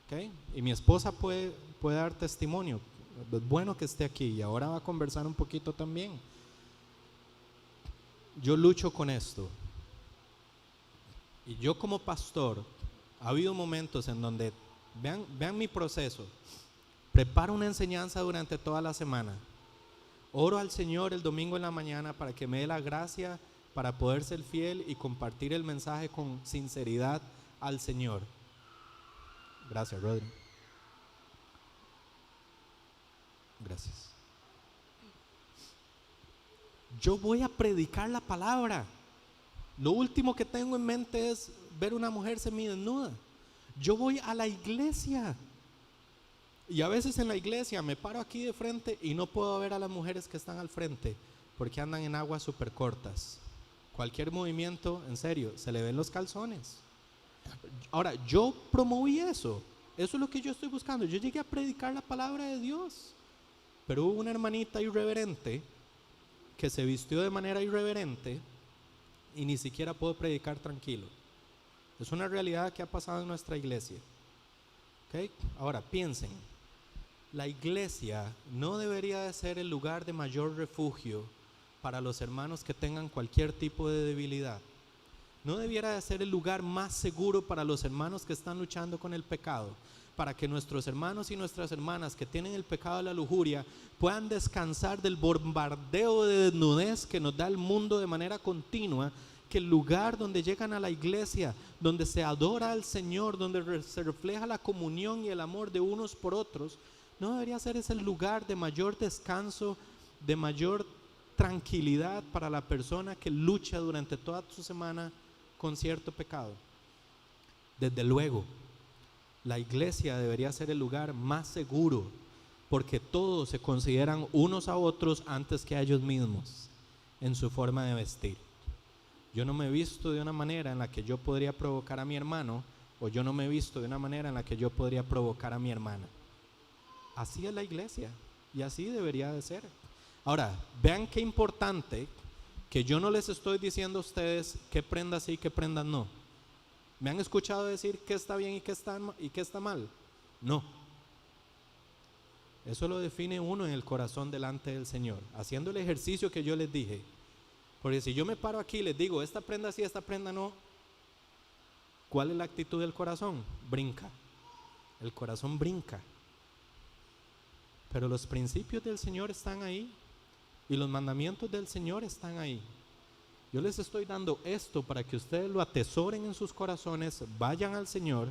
¿okay? Y mi esposa puede dar testimonio. Es bueno que esté aquí y ahora va a conversar un poquito también. Yo lucho con esto. Y yo como pastor, ha habido momentos en donde, vean mi proceso. Preparo una enseñanza durante toda la semana. Oro al Señor el domingo en la mañana para que me dé la gracia para poder ser fiel y compartir el mensaje con sinceridad al Señor. Gracias, Rodri. Gracias. Yo voy a predicar la palabra. Lo último que tengo en mente es ver una mujer semidesnuda. Yo voy a la iglesia. Y a veces en la iglesia me paro aquí de frente y no puedo ver a las mujeres que están al frente porque andan en aguas súper cortas. Cualquier movimiento, en serio, se le ven los calzones. Ahora, yo promoví eso. Eso es lo que yo estoy buscando. Yo llegué a predicar la palabra de Dios. Pero hubo una hermanita irreverente que se vistió de manera irreverente y ni siquiera puedo predicar tranquilo. Es una realidad que ha pasado en nuestra iglesia. ¿Okay? Ahora, piensen. La iglesia no debería de ser el lugar de mayor refugio para los hermanos que tengan cualquier tipo de debilidad. No debiera de ser el lugar más seguro para los hermanos que están luchando con el pecado, para que nuestros hermanos y nuestras hermanas que tienen el pecado de la lujuria puedan descansar del bombardeo de desnudez que nos da el mundo de manera continua, que el lugar donde llegan a la iglesia, donde se adora al Señor, donde se refleja la comunión y el amor de unos por otros, no debería ser ese lugar de mayor descanso, de mayor tranquilidad para la persona que lucha durante toda su semana con cierto pecado. Desde luego, la iglesia debería ser el lugar más seguro, porque todos se consideran unos a otros antes que a ellos mismos en su forma de vestir. Yo no me he visto de una manera en la que yo podría provocar a mi hermano, o yo no me he visto de una manera en la que yo podría provocar a mi hermana. Así es la iglesia y así debería de ser. Ahora, vean qué importante que yo no les estoy diciendo a ustedes qué prendas sí y qué prendas no. ¿Me han escuchado decir qué está bien y qué está mal? No. Eso lo define uno en el corazón delante del Señor, haciendo el ejercicio que yo les dije. Porque si yo me paro aquí y les digo esta prenda sí, esta prenda no, ¿cuál es la actitud del corazón? Brinca. El corazón brinca. Pero los principios del Señor están ahí y los mandamientos del Señor están ahí. Yo les estoy dando esto para que ustedes lo atesoren en sus corazones, vayan al Señor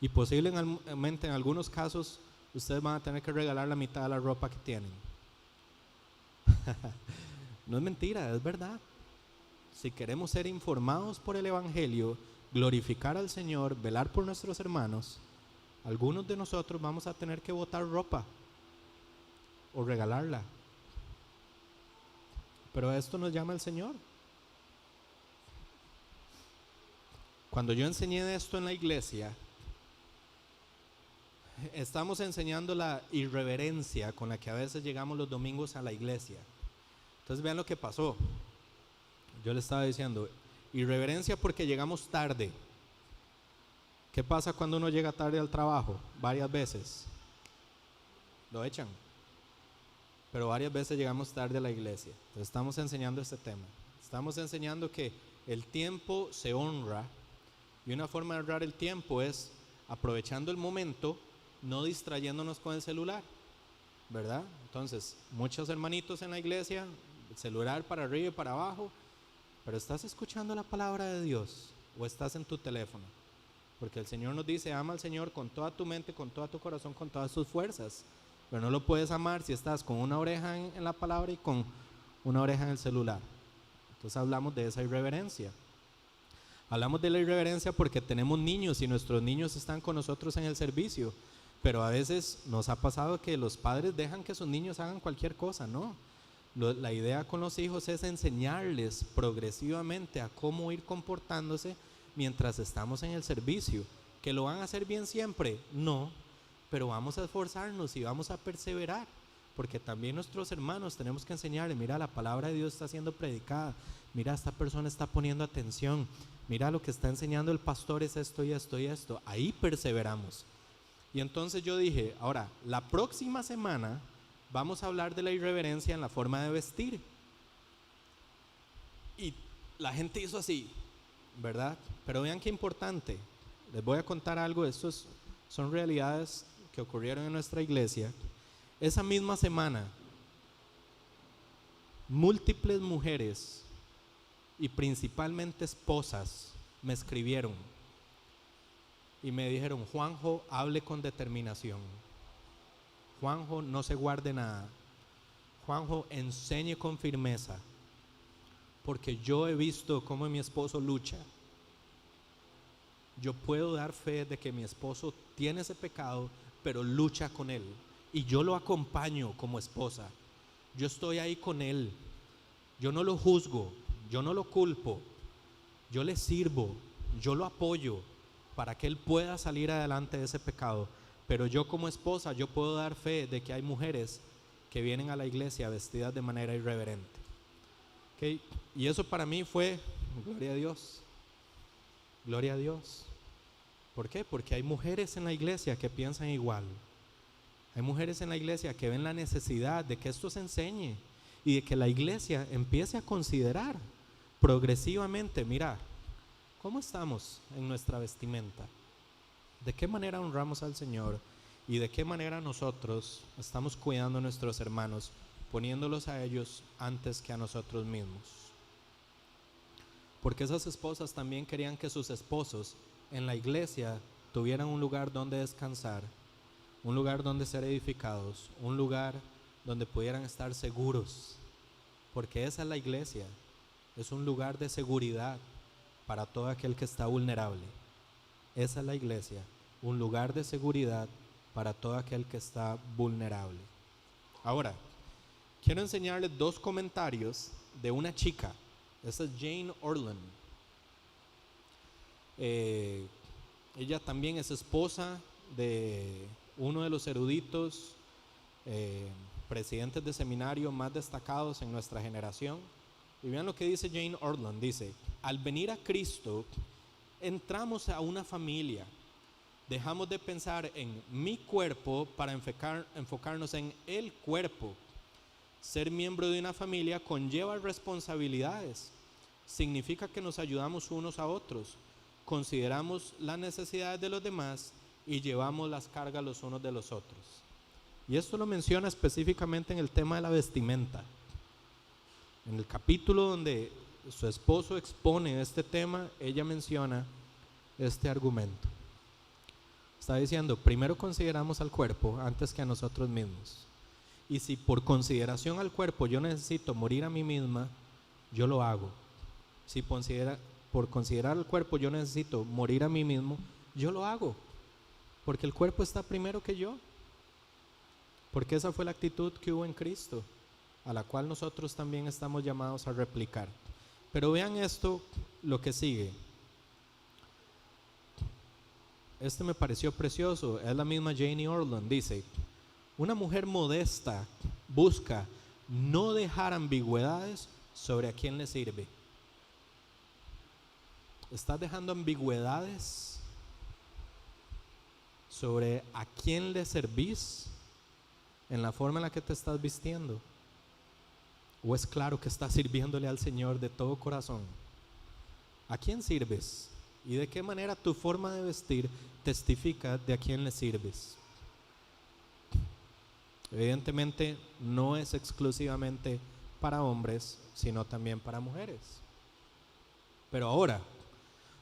y posiblemente en algunos casos ustedes van a tener que regalar la mitad de la ropa que tienen. No es mentira, es verdad. Si queremos ser informados por el Evangelio, glorificar al Señor, velar por nuestros hermanos, algunos de nosotros vamos a tener que botar ropa o regalarla. Pero a esto nos llama el Señor. Cuando yo enseñé esto en la iglesia, estamos enseñando la irreverencia con la que a veces llegamos los domingos a la iglesia. Entonces vean lo que pasó. Yo le estaba diciendo, irreverencia porque llegamos tarde. ¿Qué pasa cuando uno llega tarde al trabajo? Varias veces lo echan, pero varias veces llegamos tarde a la iglesia. Entonces estamos enseñando este tema. Estamos enseñando que el tiempo se honra, y una forma de honrar el tiempo es aprovechando el momento, no distrayéndonos con el celular, ¿verdad? Entonces, muchos hermanitos en la iglesia, el celular para arriba y para abajo, pero ¿estás escuchando la palabra de Dios o estás en tu teléfono? Porque el Señor nos dice, ama al Señor con toda tu mente, con todo tu corazón, con todas tus fuerzas. Pero no lo puedes amar si estás con una oreja en la palabra y con una oreja en el celular. Entonces hablamos de esa irreverencia. Hablamos de la irreverencia porque tenemos niños y nuestros niños están con nosotros en el servicio. Pero a veces nos ha pasado que los padres dejan que sus niños hagan cualquier cosa, ¿no? La idea con los hijos es enseñarles progresivamente a cómo ir comportándose mientras estamos en el servicio. ¿Que lo van a hacer bien siempre? No, pero vamos a esforzarnos y vamos a perseverar, porque también nuestros hermanos tenemos que enseñarles, mira, la palabra de Dios está siendo predicada, mira, esta persona está poniendo atención, mira, lo que está enseñando el pastor es esto y esto y esto. Ahí perseveramos. Y entonces yo dije, ahora, la próxima semana vamos a hablar de la irreverencia en la forma de vestir. Y la gente hizo así, ¿verdad? Pero vean qué importante. Les voy a contar algo. Estos son realidades que ocurrieron en nuestra iglesia. Esa misma semana, múltiples mujeres y principalmente esposas me escribieron y me dijeron, Juanjo, hable con determinación. Juanjo, no se guarde nada. Juanjo, enseñe con firmeza, porque yo he visto cómo mi esposo lucha. Yo puedo dar fe de que mi esposo tiene ese pecado, pero lucha con él. Y yo lo acompaño como esposa. Yo estoy ahí con él. Yo no lo juzgo, yo no lo culpo. Yo le sirvo, yo lo apoyo para que él pueda salir adelante de ese pecado. Pero yo como esposa, yo puedo dar fe de que hay mujeres que vienen a la iglesia vestidas de manera irreverente. ¿Okay? Y eso para mí fue, gloria a Dios. Gloria a Dios. ¿Por qué? Porque hay mujeres en la iglesia que piensan igual. Hay mujeres en la iglesia que ven la necesidad de que esto se enseñe y de que la iglesia empiece a considerar progresivamente, mira, ¿cómo estamos en nuestra vestimenta? ¿De qué manera honramos al Señor? ¿Y de qué manera nosotros estamos cuidando a nuestros hermanos, poniéndolos a ellos antes que a nosotros mismos? Porque esas esposas también querían que sus esposos en la iglesia tuvieran un lugar donde descansar, un lugar donde ser edificados, un lugar donde pudieran estar seguros. Porque esa es la iglesia, es un lugar de seguridad para todo aquel que está vulnerable. Esa es la iglesia, un lugar de seguridad para todo aquel que está vulnerable. Ahora, quiero enseñarles dos comentarios de una chica. Esa es Jane Orland. Ella también es esposa de uno de los eruditos, presidentes de seminario más destacados en nuestra generación. Y vean lo que dice Jane Orland. Dice, al venir a Cristo, entramos a una familia. Dejamos de pensar en mi cuerpo para enfocarnos en el cuerpo. Ser miembro de una familia conlleva responsabilidades. Significa que nos ayudamos unos a otros, consideramos las necesidades de los demás y llevamos las cargas los unos de los otros. Y esto lo menciona específicamente en el tema de la vestimenta. En el capítulo donde su esposo expone este tema, ella menciona este argumento. Está diciendo, primero consideramos al cuerpo antes que a nosotros mismos. Y si por consideración al cuerpo yo necesito morir a mí misma, yo lo hago. Si por considerar al cuerpo yo necesito morir a mí mismo, yo lo hago. Porque el cuerpo está primero que yo. Porque esa fue la actitud que hubo en Cristo, a la cual nosotros también estamos llamados a replicar. Pero vean esto, lo que sigue. Este me pareció precioso, es la misma Janie Orland, dice, una mujer modesta busca no dejar ambigüedades sobre a quién le sirve. ¿Estás dejando ambigüedades sobre a quién le servís en la forma en la que te estás vistiendo? ¿O es claro que estás sirviéndole al Señor de todo corazón? ¿A quién sirves? ¿Y de qué manera tu forma de vestir testifica de a quién le sirves? Evidentemente no es exclusivamente para hombres, sino también para mujeres. Pero ahora,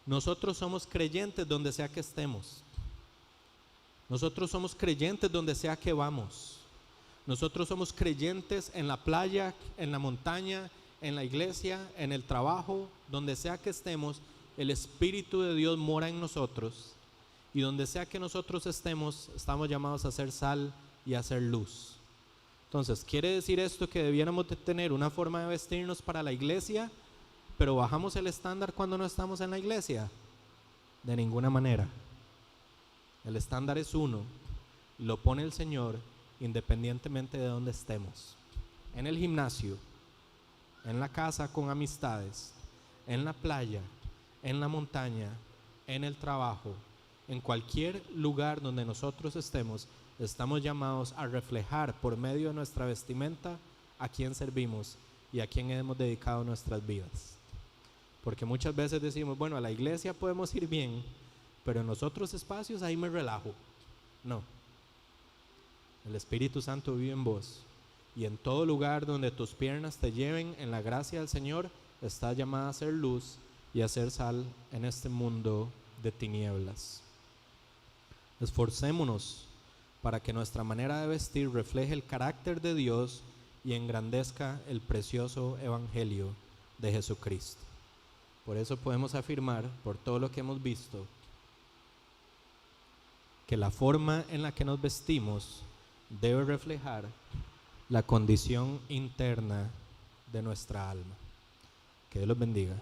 nosotros somos creyentes donde sea que estemos. Nosotros somos creyentes donde sea que vamos. Nosotros somos creyentes en la playa, en la montaña, en la iglesia, en el trabajo, donde sea que estemos. El Espíritu de Dios mora en nosotros, y donde sea que nosotros estemos, estamos llamados a hacer sal y a hacer luz. Entonces, ¿quiere decir esto que debiéramos de tener una forma de vestirnos para la iglesia, pero bajamos el estándar cuando no estamos en la iglesia? De ninguna manera. El estándar es uno, y lo pone el Señor independientemente de donde estemos. En el gimnasio, en la casa con amistades, en la playa, en la montaña, en el trabajo, en cualquier lugar donde nosotros estemos, estamos llamados a reflejar por medio de nuestra vestimenta a quién servimos y a quién hemos dedicado nuestras vidas. Porque muchas veces decimos, bueno, a la iglesia podemos ir bien, pero en los otros espacios ahí me relajo. No. El Espíritu Santo vive en vos, y en todo lugar donde tus piernas te lleven en la gracia del Señor, estás llamada a ser luz y a ser sal en este mundo de tinieblas. Esforcémonos para que nuestra manera de vestir refleje el carácter de Dios y engrandezca el precioso evangelio de Jesucristo. Por eso podemos afirmar, por todo lo que hemos visto, que la forma en la que nos vestimos debe reflejar la condición interna de nuestra alma. Que Dios los bendiga.